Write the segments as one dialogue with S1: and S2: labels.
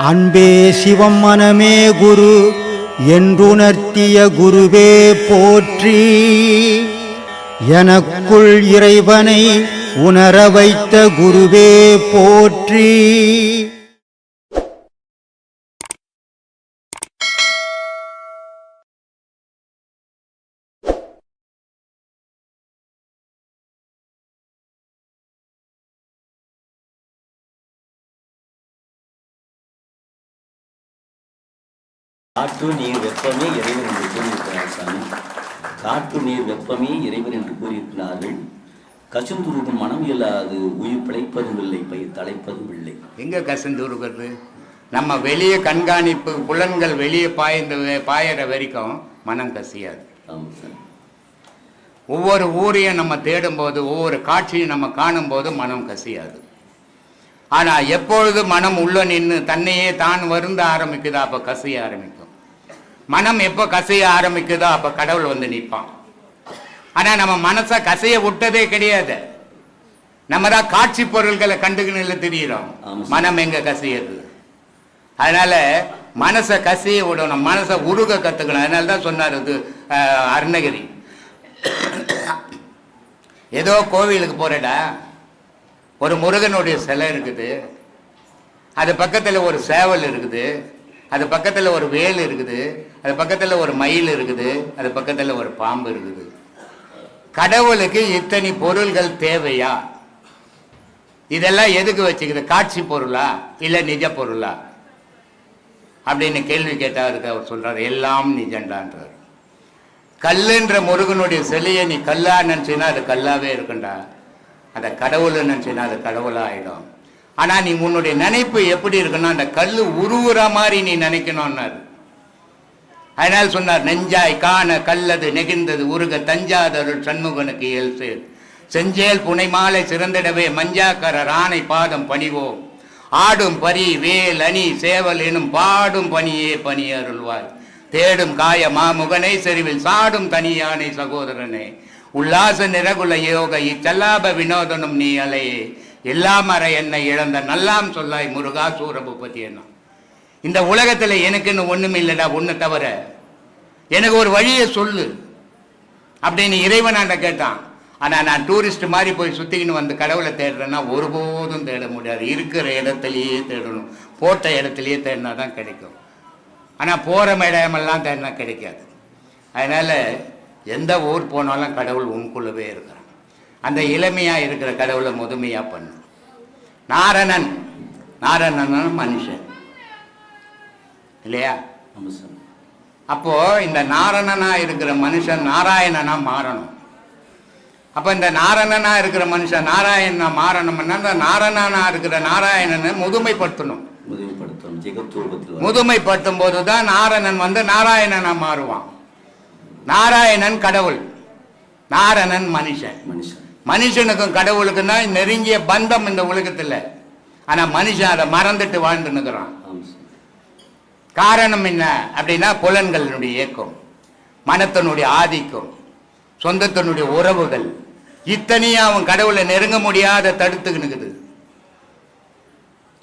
S1: அன்பே சிவம் மனமே குரு என்றுணர்த்திய குருவே போற்றி. எனக்குள் இறைவனை உணர வைத்த குருவே போற்றி.
S2: காற்று நீர் வெப்பமே இறைவன் என்று கூறியிருக்கிறார் சாமி. காற்று நீர் வெப்பமே இறைவன் என்று கூறியிருக்கிறார்கள். கசுந்துருகும் மனம் இல்லாது உயிர் பிழைப்பதும் இல்லை, பயிர் தலைப்பதும் இல்லை.
S3: எங்கே கசுந்துருகிறது? நம்ம வெளியே கண்காணிப்பு புலன்கள் வெளியே பாயிற வரைக்கும் மனம் கசியாது.
S2: ஆமாம் சார்.
S3: ஒவ்வொரு ஊரையும் நம்ம தேடும்போது, ஒவ்வொரு காட்சியும் நம்ம காணும்போது மனம் கசியாது. ஆனால் எப்பொழுது மனம் உள்ள நின்று தன்னையே தான் வருந்த ஆரம்பிக்குதோ அப்போ கசிய ஆரம்பிக்கும். மனம் எப்போ கசைய ஆரம்பிக்குதோ அப்போ கடவுள் வந்து நிற்பான். ஆனால் நம்ம மனசை கசைய விட்டதே கிடையாது. நம்ம தான் காட்சி பொருள்களை கண்டுக்கணும்ல தெரியுறோம். மனம் எங்க கசையது? அதனால மனசை கசைய விடணும், மனசை உருக கற்றுக்கணும். அதனால தான் சொன்னார் இது அருணகிரி, ஏதோ கோவிலுக்கு போறடா, ஒரு முருகனுடைய சிலை இருக்குது, அது பக்கத்தில் ஒரு சேவல் இருக்குது, அது பக்கத்தில் ஒரு வேல் இருக்குது, அது பக்கத்தில் ஒரு மயில் இருக்குது, அது பக்கத்தில் ஒரு பாம்பு இருக்குது. கடவுளுக்கு இத்தனை பொருள்கள் தேவையா? இதெல்லாம் எதுக்கு வச்சுக்குது? காட்சி பொருளா இல்லை நிஜ பொருளா அப்படின்னு கேள்வி கேட்டாருக்கு. அவர் சொல்றாரு, எல்லாம் நிஜண்டான்றார். கல்லுன்ற முருகனுடைய சிலையை நீ கல்லா நினைச்சின்னா அது கல்லாவே இருக்குண்டா, அதை கடவுள் நினைச்சின்னா அது கடவுளா ஆயிடும். ஆனா நீ உன்னுடைய நினைப்பு எப்படி இருக்குன்னா அந்த கல்லு உருவுற மாதிரி நீ நினைக்கணும்னாரு. அதனால சொன்னார், நெஞ்சாய் காண கல்லது நெகிழ்ந்தது உருக தஞ்சாதருள் சண்முகனுக்கு இயல் சேர் செஞ்சேல் புனை மாலை சிறந்திடவே மஞ்சாக்கரர் ஆணை பாதம் பணிவோம் ஆடும் பரி வேல் அணி சேவல் எனும் பாடும் பணியே பணி அருள்வாய் தேடும் காய மாமுகனை செறிவில் சாடும் தனியானை சகோதரனே உல்லாச நிரகுல யோக இச்சல்லாப வினோதனும் நீ அலையே எல்லாம் அற என்னை இழந்த நல்லாம் சொல்லாய் முருகா சூரபூபதி. என்ன இந்த உலகத்துல எனக்குன்னு ஒண்ணுமே இல்லடா, ஒண்ணு தவிர எனக்கு ஒரு வழியை சொல்லு அப்படின்னு இறைவனாண்ட கேட்டான். ஆனா நான் டூரிஸ்ட் மாதிரி போய் சுத்திக்கின்னு வந்து கடவுளை தேடுறேன்னா ஒருபோதும் தேட முடியாது. இருக்கிற இடத்துலயே தேடணும், போட்ட இடத்துலயே தேடினா தான் கிடைக்கும். ஆனா போற இடமெல்லாம் தேடினா கிடைக்காது. அதனால எந்த ஊர் போனாலும் கடவுள் உனக்குள்ளவே இருக்கிறான். அந்த இளமையா இருக்கிற கடவுளை முதுமையா பண்ணு. நாரணன், நாரணன் மனுஷன் இல்லையா? அப்போ இந்த நாரணனா இருக்கிற மனுஷன் நாராயணனா மாறணும். அப்ப இந்த நாரணனா இருக்கிற மனுஷன் நாராயணனா மாறணும்னா இந்த நாரணனா இருக்கிற நாராயணனை முதுமைப்படுத்தணும். முதுமைப்படுத்தும் போதுதான் நாரணன் வந்து நாராயணனா மாறுவான். நாராயணன் கடவுள், நாரணன் மனுஷன். மனுஷனுக்கும் கடவுளுக்கும் தான் நெருங்கிய பந்தம் இந்த உலகத்துல. ஆனா மனுஷன் அதை மறந்துட்டு வாழ்ந்து நிற்கிறான். காரணம் என்ன அப்படின்னா புலன்களினுடைய இயக்கம், மனத்தினுடைய ஆதிக்கம், சொந்தத்தினுடைய உறவுகள், இத்தனையும் அவன் கடவுளை நெருங்க முடியாத தடுத்துக்கு நிற்குது.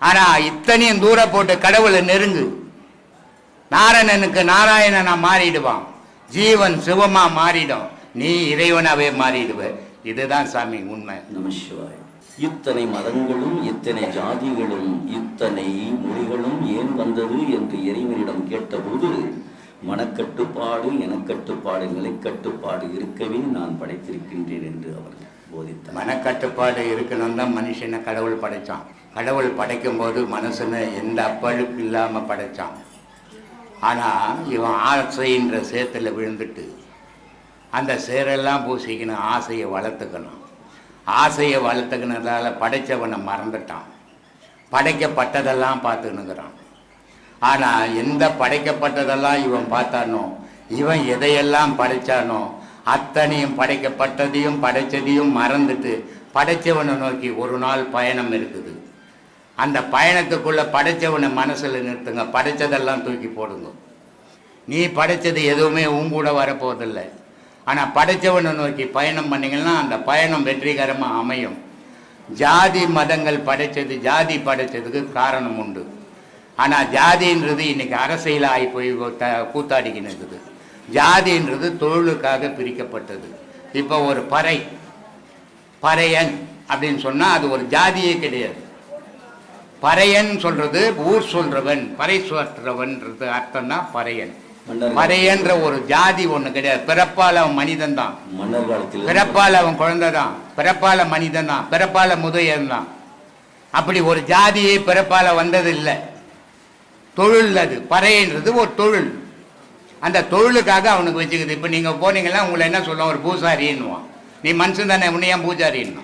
S3: ஆனா இத்தனையும் தூர போட்டு கடவுளை நெருங்கு, நாராயணனுக்கு நாராயணனா மாறிடுவான், ஜீவன் சிவமா மாறிடும், நீ இறைவனாவே மாறிடுவ. இதுதான் சாமி உண்மை.
S2: நமசிவாய். இத்தனை மதங்களும் இத்தனை ஜாதிகளும் இத்தனை மொழிகளும் ஏன் வந்தது என்று இறைவனிடம் கேட்டபோது மனக்கட்டுப்பாடு எனக்கட்டுப்பாடு நிலைக்கட்டுப்பாடு இருக்கவே நான் படைத்திருக்கின்றேன் என்று அவர் போதித்தார்.
S3: மனக்கட்டுப்பாடு இருக்கணும் தான் மனுஷனை கடவுள் படைச்சான். கடவுள் படைக்கும் போது மனுஷனை எந்த அப்பழுக்கு இல்லாம படைச்சான். ஆனா இவன் ஆசைன்ற சேத்துல விழுந்துட்டு அந்த சேரெல்லாம் பூசிக்கணும், ஆசையை வளர்த்துக்கணும். ஆசையை வளர்த்துக்கினதால படைச்சவனை மறந்துட்டான், படைக்கப்பட்டதெல்லாம் பார்த்துன்னுக்கிறான். ஆனால் எந்த படைக்கப்பட்டதெல்லாம் இவன் பார்த்தானோ, இவன் எதையெல்லாம் படைச்சானோ அத்தனையும் படைக்கப்பட்டதையும் படைச்சதையும் மறந்துட்டு படைச்சவனை நோக்கி ஒரு நாள் பயணம் இருக்குது. அந்த பயணத்துக்குள்ள படைச்சவனை மனசுல நிறுத்துங்க, படைச்சதெல்லாம் தூக்கி போடுங்க. நீ படைச்சது எதுவுமே உங்கூட வரப்போவதில்லை. ஆனால் படைச்சவனை நோக்கி பயணம் பண்ணிங்கன்னா அந்த பயணம் வெற்றிகரமாக அமையும். ஜாதி மதங்கள் படைச்சது, ஜாதி படைச்சதுக்கு காரணம் உண்டு. ஆனால் ஜாதின்றது இன்னைக்கு அரசியலாகி போய் கூத்தாடிக்கின்னு இருக்குது. ஜாதின்றது தொழிலுக்காக பிரிக்கப்பட்டது. இப்போ ஒரு பறையன் அப்படின்னு சொன்னால் அது ஒரு ஜாதியே கிடையாது. பறையன் சொல்றது ஊர் சொல்றவன், பறை சுற்றவன்றது அர்த்தம் தான் பறையன். பறையன்ற ஒரு ஜாதி ஒண்ணு கிடையாது. பிறப்பால் அவன் மனிதன் தான், பிறப்பால் அவன் குழந்தை தான், பிறப்பால மனிதன் தான், பிறப்பால முதையன் தான். அப்படி ஒரு ஜாதியே பிறப்பால வந்தது இல்லை. தொழில் அது பறையன்றது ஒரு தொழில். அந்த தொழிலுக்காக அவனுக்கு வச்சுக்குது. இப்போ நீங்க போனீங்கன்னா உங்களை என்ன சொல்லுவான், ஒரு பூசாரின்னுவான். நீ மனுஷன் தானே, உன்னை ஏன் பூஜாரின்னு?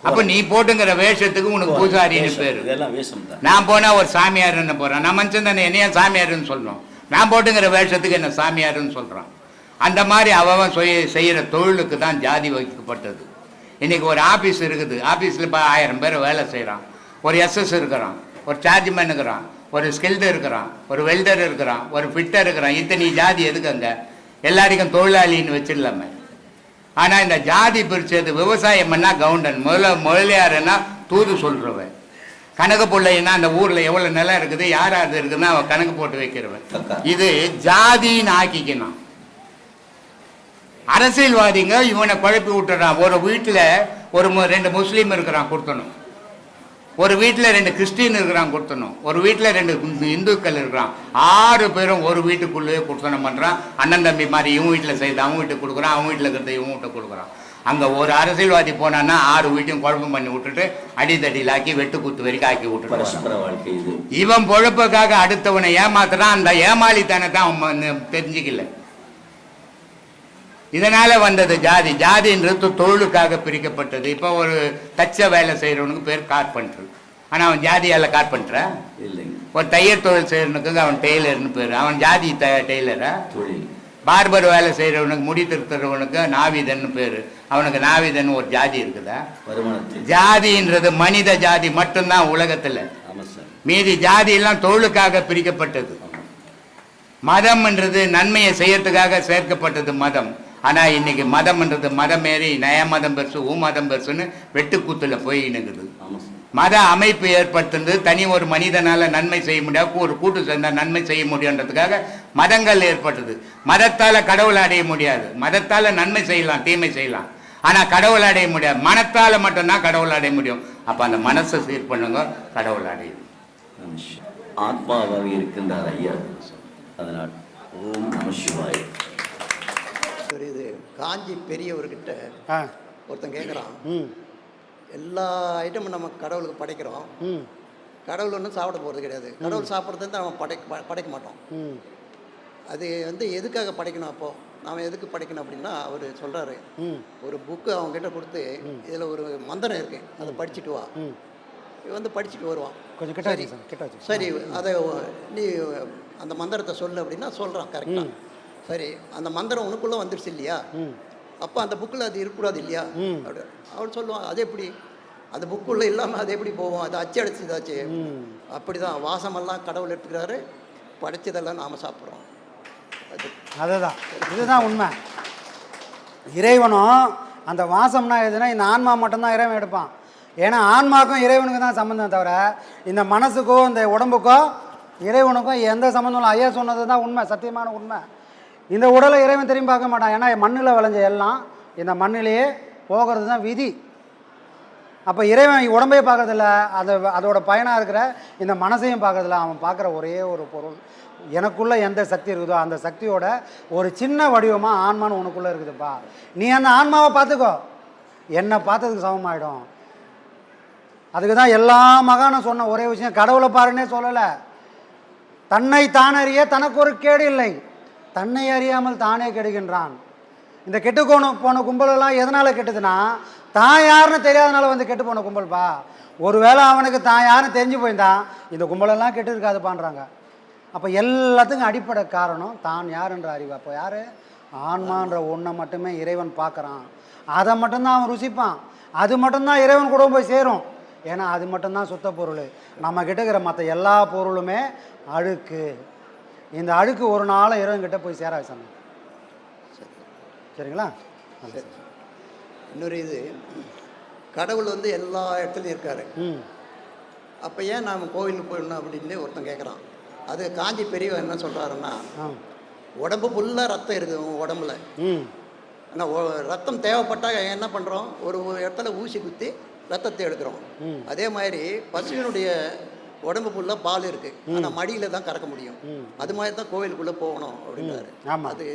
S3: அப்ப நீ போட்டுங்கிற வேஷத்துக்கு உனக்கு பூஜாரின்னு பேரு. நான் போனா ஒரு சாமியாருன்னு போறேன், நான் மனுஷன் தானே, என்னையா சாமியாருன்னு சொல்லணும். நான் போட்டுங்கிற வேஷத்துக்கு என்ன சாமியாருன்னு சொல்றான். அந்த மாதிரி அவன் செய்யற தொழிலுக்கு தான் ஜாதி வைக்கப்பட்டது. இன்னைக்கு ஒரு ஆபீஸ் இருக்குது, ஆபீஸ்ல 1000 பேர் வேலை செய்யறான். ஒரு எஸ்எஸ் இருக்கிறான், ஒரு சார்ஜ்மேன் இருக்கிறான், ஒரு ஸ்கில்டு இருக்கிறான், ஒரு வெல்டர் இருக்கிறான், ஒரு ஃபிட்டர் இருக்கிறான். இத்தனை ஜாதி எதுக்கு அங்க? எல்லாருக்கும் தொழிலாளின்னு வச்சிடலாமே. ஆனா இந்த ஜாதி பிரிச்சது, விவசாயம் பண்ணா கவுண்டன், முதலியாருன்னா தூது சொல்றவன், கணக்கு பிள்ளைன்னா அந்த ஊர்ல எவ்வளவு நிலம் இருக்குது, யார் அது இருக்குன்னா அவன் கணக்கு போட்டு வைக்கிறவன். இது ஜாதின்னு ஆக்கிக்கணும். அரசியல்வாதிங்க இவனை குழப்பி விட்டுறான். ஒரு வீட்டுல ஒரு 2 முஸ்லீம் இருக்கிறான் கொடுத்தணும், ஒரு வீட்டுல 2 கிறிஸ்டின் இருக்கிறான் கொடுத்தணும், ஒரு வீட்டுல 2 இந்துக்கள் இருக்கிறான். 6 பேரும் ஒரு வீட்டுக்குள்ளேயே கொடுத்தனம் பண்றான். அண்ணன் தம்பி மாதிரி இவன் வீட்டுல செய்து அவன் வீட்டுக்கு கொடுக்குறான், அவன் வீட்டுல இருக்கிறத இவன் வீட்டை கொடுக்குறான். அங்க ஒரு அரசியல்வாதி போனான்னா 6 வீட்டையும் குழப்பம் பண்ணி விட்டுட்டு அடித்தடியிலாக்கி வெட்டு குத்து வரைக்கும் ஆக்கி விட்டுட்டு இவன் பொழப்புக்காக அடுத்தவனை ஏமாத்துறான். அந்த ஏமாளித்தனத்தை அவன் தெரிஞ்சுக்கல. இதனால வந்தது ஜாதி. ஜாதின்றது தொழிலுக்காக பிரிக்கப்பட்டது. இப்போ ஒரு தச்ச வேலை செய்யறவனுக்கு பேர் கார்பெண்டர், ஆனா அவன் ஜாதியால கார்பெண்டரா இல்லை. ஒரு தையர் தொழில் செய்யறவனுக்கு அவன் டெய்லர்னு பேரு, அவன் ஜாதி டெய்லரா? தொழில். பார்பர் வேலை செய்யறவனுக்கு, முடி திருத்துறவனுக்கு நாவிதன்னு பேரு, அவனுக்கு நாவிதன் ஒரு ஜாதி இருக்குதா? ஜாதின்றது மனித ஜாதி மட்டும்தான் உலகத்துல. மீதி ஜாதி எல்லாம் தொழிலுக்காக பிரிக்கப்பட்டது. மதம்ன்றது நன்மையை செய்யறதுக்காக சேர்க்கப்பட்டது மதம். ஆனா இன்னைக்கு மதம்ன்றது மதம் ஏறி நய மதம் பெருசு, மதம் பெருசுன்னு வெட்டுக்கூத்துல போயினுக்குது. மத அமைப்பு ஏற்படுத்துறது தனி ஒரு மனிதனால நன்மை செய்ய முடியாது, ஒரு கூட்டு சேர்ந்தா நன்மை செய்ய முடியுன்றதுக்காக மதங்கள் ஏற்பட்டது. மதத்தால கடவுளை அடைய முடியாது. மதத்தால நன்மை செய்யலாம், தீமை செய்யலாம், ஆனா கடவுளை அடைய முடியாது. மனத்தால மட்டும்தான் கடவுளை அடைய முடியும். அப்ப அந்த மனசை சீர் பண்ணுங்க, கடவுளை அடையும்.
S2: ஆத்மாவாக இருக்கின்றார் ஐயா. அதனால் ஓம் நம சிவாய.
S4: இது காஞ்சி பெரியவர்கிட்ட ஒருத்தன் கேட்குறான், எல்லா ஐட்டமும் நம்ம கடவுளுக்கு படைக்கிறோம், கடவுள் ஒன்றும் சாப்பிட போகிறது கிடையாது, கடவுள் சாப்பிட்றது நம்ம படைக்க மாட்டோம், அது எதுக்காக படைக்கணும்? அப்போது நாம் எதுக்கு படைக்கணும் அப்படின்னா அவர் சொல்கிறாரு, ஒரு புக்கு அவங்ககிட்ட கொடுத்து இதில் ஒரு மந்திரம் இருக்குது, அதை படிச்சுட்டு வா. படிச்சுட்டு வருவான். கொஞ்சம் கிட்ட சரி, அதை நீ அந்த மந்திரத்தை சொல்லு அப்படின்னா சொல்கிறான் கரெக்டாக. சரி, அந்த மந்திரம் உனக்குள்ளே வந்துடுச்சு இல்லையா, அப்போ அந்த புக்கில் அது இருக்கக்கூடாது இல்லையா அப்படி அவள் சொல்லுவான். அது எப்படி அந்த புக்குள்ளே இல்லாமல் அது எப்படி போவோம்? அது அச்சு அடிச்சுதாச்சு. அப்படி தான் வாசமெல்லாம் கடவுள் எடுத்துக்கிறாரு, படைச்சதெல்லாம் நாம் சாப்பிட்றோம்.
S5: அதுதான், இதுதான் உண்மை. இறைவனும் அந்த வாசம்னா எதுனா இந்த ஆன்மா மட்டும்தான் இறைவன் எடுப்பான். ஏன்னா ஆன்மாக்கும் இறைவனுக்கு தான் சம்மந்தம் தவிர இந்த மனசுக்கோ இந்த உடம்புக்கோ இறைவனுக்கும் எந்த சம்மந்தம் இல்லை. ஐயா சொன்னது தான் உண்மை, சத்தியமான உண்மை. இந்த உடலை இறைவன் திரும்பி பார்க்க மாட்டான். ஏன்னா மண்ணில் விளைஞ்ச எல்லாம் இந்த மண்ணிலேயே போகிறது தான் விதி. அப்போ இறைவன் உடம்பையே பார்க்கறதில்ல, அதோட பயனாக இருக்கிற இந்த மனசையும் பார்க்கறதில்ல. அவன் பார்க்குற ஒரே ஒரு பொருள், எனக்குள்ளே எந்த சக்தி இருக்குதோ அந்த சக்தியோட ஒரு சின்ன வடிவமாக ஆன்மான்னு உனக்குள்ளே இருக்குதுப்பா, நீ அந்த ஆன்மாவை பார்த்துக்கோ, என்னை பார்த்ததுக்கு சமமாயிடும். அதுக்கு தான் எல்லா மகானும் சொன்ன ஒரே விஷயம், கடவுளை பாருன்னே சொல்லலை. தன்னை தானறிய தனக்கு ஒரு கேடு இல்லை, தன்னை அறியாமல் தானே கெடுகின்றான். இந்த கெட்டு போன கும்பலெல்லாம் எதனால் கெட்டுதுன்னா தான் யாருன்னு தெரியாதனால கெட்டு போன கும்பல்ப்பா. ஒருவேளை அவனுக்கு தான் யாருன்னு தெரிஞ்சு போயிருந்தான் இந்த கும்பலெல்லாம் கெட்டு இருக்காதுப்பான்றாங்க. அப்போ எல்லாத்துக்கும் அடிப்படை காரணம் தான் யாருன்ற அறிவு. அப்போ யார்? ஆன்மான்ற ஒன்றை மட்டுமே இறைவன் பார்க்குறான், அதை மட்டும்தான் அவன் ருசிப்பான், அது மட்டும்தான் இறைவன் கூட போய் சேரும். ஏன்னா அது மட்டும்தான் சுத்த பொருள். நம்ம கிட்ட இருக்கிற மற்ற எல்லா பொருளுமே அழுக்கு. இந்த அழுக்கு ஒரு நாள் இறைவன்கிட்ட போய் சேராது சாமி. சரிங்களா?
S4: சரி. இன்னொரு இது, கடவுள் எல்லா இடத்துலையும் இருக்காரு. அப்போ ஏன் நாம் கோவிலுக்கு போயிடணும் அப்படின்னு ஒருத்தன் கேட்குறான். அது காஞ்சி பெரியவன் என்ன சொல்கிறாருன்னா, உடம்பு ஃபுல்லாக ரத்தம் இருக்குது உன் உடம்புல. ஆனால் ரத்தம் தேவைப்பட்டால் என்ன பண்ணுறோம், ஒரு இடத்துல ஊசி குத்தி ரத்தத்தை எடுக்கிறோம். அதே மாதிரி பசுவினுடைய உடம்பு ஃபுல்லாக பால் இருக்குது, ஆனால் மடியில் தான் கறக்க முடியும். அது மாதிரி தான் கோவிலுக்குள்ளே போகணும் அப்படின்றாரு. அது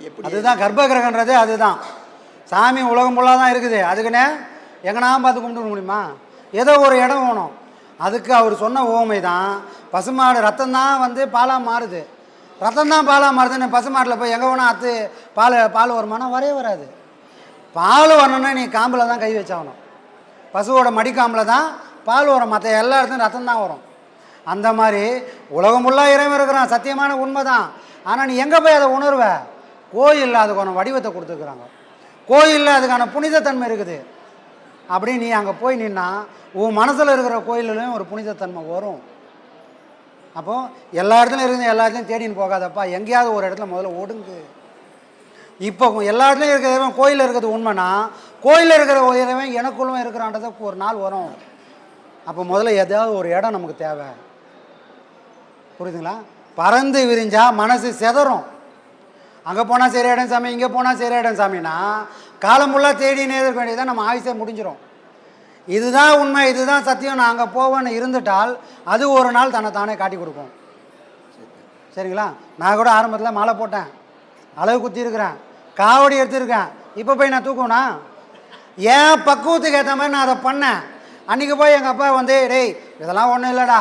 S4: எப்படி?
S5: அதுதான் கர்ப்ப கிரகன்றது. அதுதான் சாமி உலகம் ஃபுல்லாக தான் இருக்குது. அதுக்குன்னே எங்கனா பார்த்து கும்பிட்டு முடியுமா? ஏதோ ஒரு இடம் வேணும். அதுக்கு அவர் சொன்ன ஓமை தான் பசுமாடு ரத்தம் தான் வந்து பாலாக மாறுது. ரத்தம் தான் பாலாக மாறுதுன்னு பசுமாட்டில் போய் எங்கே வேணால் அத்து பால் வருமானம் வரவே வராது. பால் வரணுன்னா நீ காம்பில் தான் கை வச்சாகணும். பசுவோட மடிக்காம்பில் தான் பால் வரும், மற்ற எல்லா இடத்துலையும் ரத்தம் தான் வரும். அந்த மாதிரி உலகம் ஃபுல்லாக இறைவன் இருக்கிறான், சத்தியமான உண்மை தான். ஆனால் நீ எங்கே போய் அதை உணர்வ? கோயிலில் அதுக்கான வடிவத்தை கொடுத்துருக்குறாங்க. கோயிலில் அதுக்கான புனிதத்தன்மை இருக்குது. அப்படி நீ அங்கே போய் நின்னா உன் மனசில் இருக்கிற கோயிலுலையும் ஒரு புனிதத்தன்மை வரும். அப்போது எல்லா இடத்துலையும் இருக்குது, எல்லா இடத்துலையும் தேடின்னு போகாதப்பா, எங்கேயாவது ஒரு இடத்துல முதல்ல ஒடுங்கு. இப்போ எல்லா இடத்துலையும் இருக்கிற கோயிலில் இருக்கிறது உண்மைனா, கோயிலில் இருக்கிற இறைவன் எனக்குள்ளும் இருக்கிறான்றதுக்கு ஒரு நாள் வரும். அப்போ முதல்ல ஏதாவது ஒரு இடம் நமக்கு தேவை. புரியுதுங்களா? பறந்து விரிஞ்சால் மனசு செதறும். அங்கே போனால் சரி இடம் சாமி, இங்கே போனால் சரி இடம் சாமின்னா காலம் ஃபுல்லாக தேடினே இருக்க வேண்டியதான், நம்ம ஆயுசே முடிஞ்சிடும். இதுதான் உண்மை, இதுதான் சத்தியம், நான் அங்கே போவேன்னு இருந்துட்டால் அது ஒரு நாள் தன்னை தானே காட்டி கொடுக்கும். சரிங்களா? நான் கூட ஆரம்பத்தில் மாலை போட்டேன், அளவு குத்தி இருக்கிறேன், காவடி எடுத்துருக்கேன். இப்போ போய் நான் தூக்குவேனா? ஏன் பக்குவத்துக்கு ஏற்ற மாதிரி நான் அதை பண்ணேன். அன்றைக்கி போய் எங்கள் அப்பா வந்து டேய் இதெல்லாம் ஒன்றும் இல்லைடா,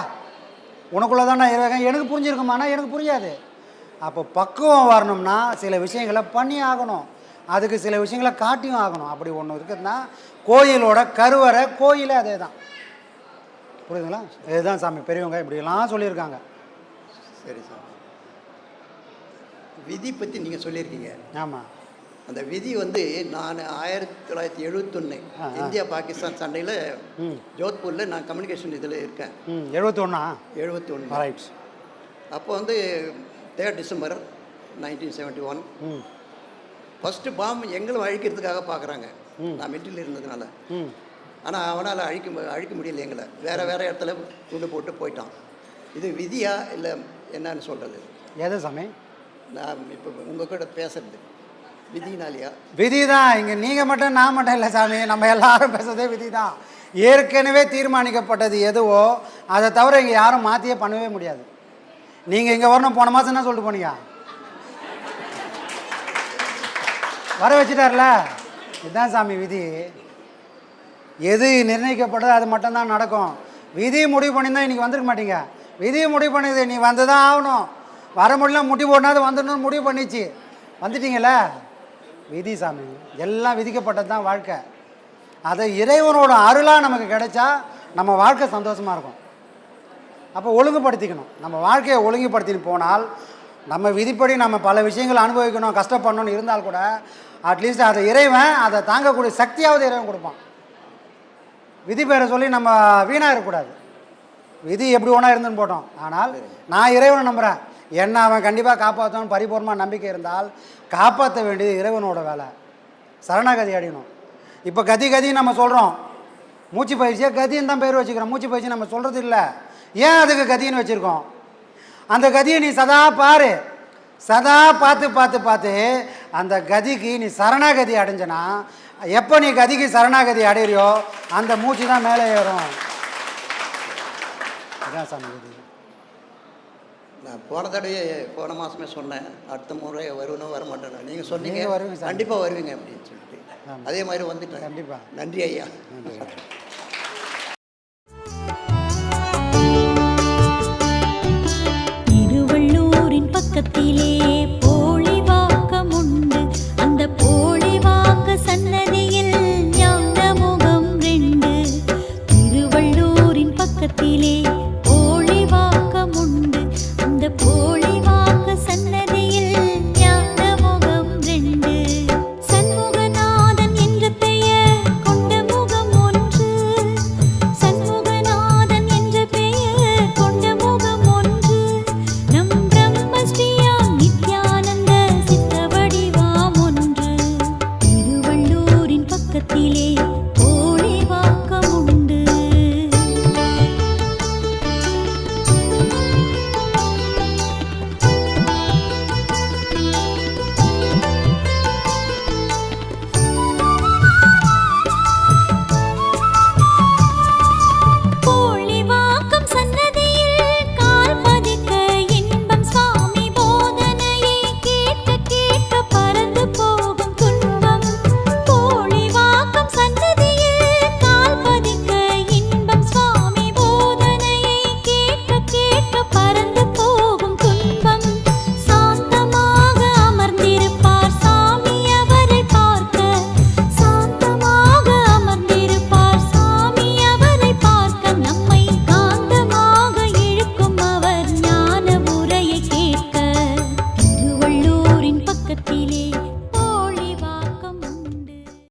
S5: உனக்குள்ளே தான் நான் இருக்கேன், எனக்கு புரிஞ்சிருக்குமானா எனக்கு புரியாது. அப்போ பக்குவம் வரணும்னா சில விஷயங்களை பண்ணி ஆகணும், அதுக்கு சில விஷயங்களை காட்டியும் ஆகணும். அப்படி ஒன்று இருக்குதுன்னா கோயிலோட கருவறை கோயிலே அதே தான். புரியுதுங்களா? இதுதான் சாமி பெரியவங்க இப்படியெல்லாம் சொல்லியிருக்காங்க.
S4: சரி சாமி, விதி பற்றி நீங்கள் சொல்லியிருக்கீங்க.
S5: ஆமாம்.
S4: அந்த விதி வந்து நான் 1971 இந்தியா பாகிஸ்தான் சண்டையில் ஜோத்பூரில் நான் கம்யூனிகேஷன் இதில் இருக்கேன். 71 ரைட்ஸ். அப்போ வந்து 3 டிசம்பர் 1971 ஃபஸ்ட்டு பாம்பு எங்களும் அழிக்கிறதுக்காக பார்க்குறாங்க. நான் மிலிட்டரியில் இருந்ததுனால. ஆனால் அவனால் அழிக்க முடியல எங்களை. வேறு இடத்துல துண்டு போட்டு போயிட்டான். இது விதியா இல்லை என்னன்னு சொல்கிறது?
S5: எது சாமி?
S4: நான் இப்போ உங்கள் கூட பேசுறது விதினாலியா?
S5: விதி தான். இங்கே நீங்கள் மட்டும் நான் மட்டும் இல்லை சாமி, நம்ம எல்லாரும் பேசுறதே விதி தான். ஏற்கனவே தீர்மானிக்கப்பட்டது எதுவோ அதை தவிர இங்கே யாரும் மாற்றியே பண்ணவே முடியாது. நீங்கள் இங்கே வரணும், போன மாதம் என்ன சொல்லிட்டு போனீங்க? வர வச்சுட்டார்ல. இதுதான் சாமி விதி. எது நிர்ணயிக்கப்பட்டது அது மட்டும்தான் நடக்கும். விதி முடிவு பண்ணியிருந்தால் இன்றைக்கி வந்துருக்க மாட்டீங்க. விதி முடிவு பண்ணிது, நீ வந்து தான் ஆகணும், வர முடியல முட்டி போடனாது வந்துடணும்னு முடிவு பண்ணிச்சு, வந்துட்டீங்கள. விதி சாமி, எல்லாம் விதிக்கப்பட்டது தான் வாழ்க்கை. அதை இறைவனோட அருளாக நமக்கு கிடைச்சா நம்ம வாழ்க்கை சந்தோஷமாக இருக்கும். அப்போ ஒழுங்குபடுத்திக்கணும், நம்ம வாழ்க்கையை ஒழுங்குபடுத்தின்னு போனால் நம்ம விதிப்படி நம்ம பல விஷயங்கள் அனுபவிக்கணும், கஷ்டப்படணும்னு இருந்தால் கூட அட்லீஸ்ட் அதை இறைவன் அதை தாங்கக்கூடிய சக்தியாவது இறைவன் கொடுப்பான். விதி பேரை சொல்லி நம்ம வீணாக இருக்கக்கூடாது. விதி எப்படி ஒன்றா இருந்துன்னு போட்டோம். ஆனால் நான் இறைவனை நம்புகிறேன், என்ன அவன் கண்டிப்பாக காப்பாற்றணும் பரிபூர்ணமாக நம்பிக்கை இருந்தால் காப்பாற்ற வேண்டியது இறைவனோட வேலை. சரணாகதி அடையணும். இப்போ கதி நம்ம சொல்கிறோம், மூச்சு பயிற்சியாக கதின்னு தான் பேர் வச்சுக்கிறோம். மூச்சு பயிற்சி நம்ம சொல்கிறது இல்லை. ஏன் அதுக்கு கதின்னு வச்சுருக்கோம்? அந்த கதியை நீ சதா பாரு, சதா பார்த்து அந்த கதிக்கு நீ சரணாகதி அடைஞ்சனா, எப்போ நீ கதிக்கு சரணாகதி அடையிறியோ அந்த மூச்சு தான் மேலே ஏறும். அதான் சாமி கதி.
S4: நான் போன மாதமே சொன்னேன், அடுத்த முறை வருவனும் வர மாட்டேன். நீங்கள் சொன்னீங்க
S5: வருவீங்க,
S4: கண்டிப்பாக வருவீங்க அப்படின்னு சொல்லிட்டு அதே மாதிரி வந்துட்டேன்.
S5: கண்டிப்பாக.
S4: நன்றி ஐயா.
S5: நன்றி.